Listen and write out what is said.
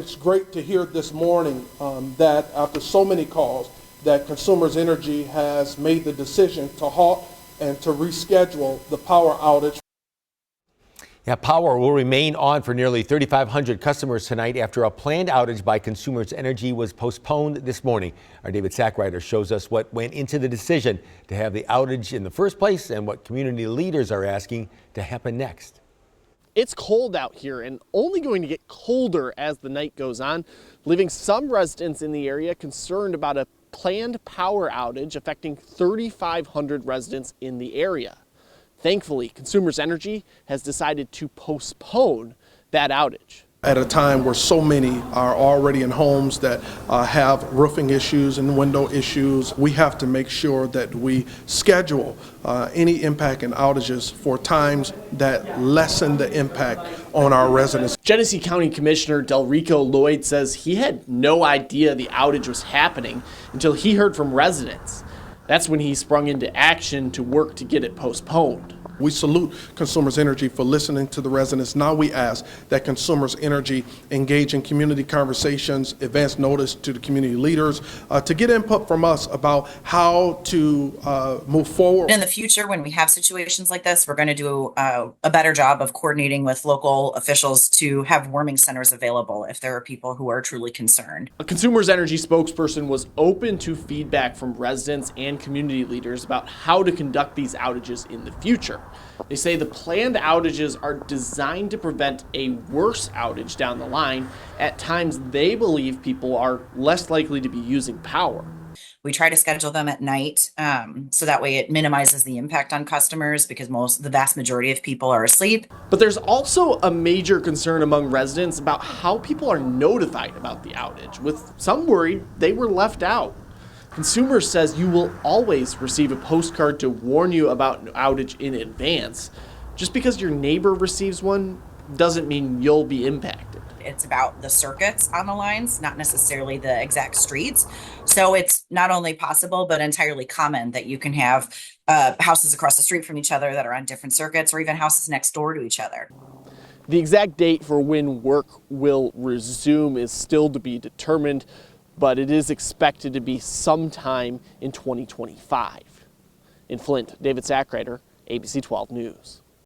It's great to hear this morning that after so many calls, that Consumers Energy has made the decision to halt and to reschedule the power outage. Yeah, power will remain on for nearly 3,500 customers tonight after a planned outage by Consumers Energy was postponed this morning. Our David Sackrider shows us what went into the decision to have the outage in the first place and what community leaders are asking to happen next. It's cold out here and only going to get colder as the night goes on, leaving some residents in the area concerned about a planned power outage affecting 3,500 residents in the area. Thankfully, Consumers Energy has decided to postpone that outage. At a time where so many are already in homes that have roofing issues and window issues, we have to make sure that we schedule any impact and outages for times that lessen the impact on our residents. Genesee County Commissioner Delrico Lloyd says he had no idea the outage was happening until he heard from residents. That's when he sprung into action to work to get it postponed. We salute Consumers Energy for listening to the residents. Now we ask that Consumers Energy engage in community conversations, advance notice to the community leaders, to get input from us about how to move forward. In the future, when we have situations like this, we're going to do a better job of coordinating with local officials to have warming centers available if there are people who are truly concerned. A Consumers Energy spokesperson was open to feedback from residents and community leaders about how to conduct these outages in the future. They say the planned outages are designed to prevent a worse outage down the line at times they believe people are less likely to be using power. We try to schedule them at night so that way it minimizes the impact on customers because the vast majority of people are asleep. But there's also a major concern among residents about how people are notified about the outage, with some worried they were left out. Consumers says you will always receive a postcard to warn you about an outage in advance. Just because your neighbor receives one doesn't mean you'll be impacted. It's about the circuits on the lines, not necessarily the exact streets. So it's not only possible, but entirely common that you can have houses across the street from each other that are on different circuits or even houses next door to each other. The exact date for when work will resume is still to be determined, but it is expected to be sometime in 2025. In Flint, David Sackrider, ABC 12 News.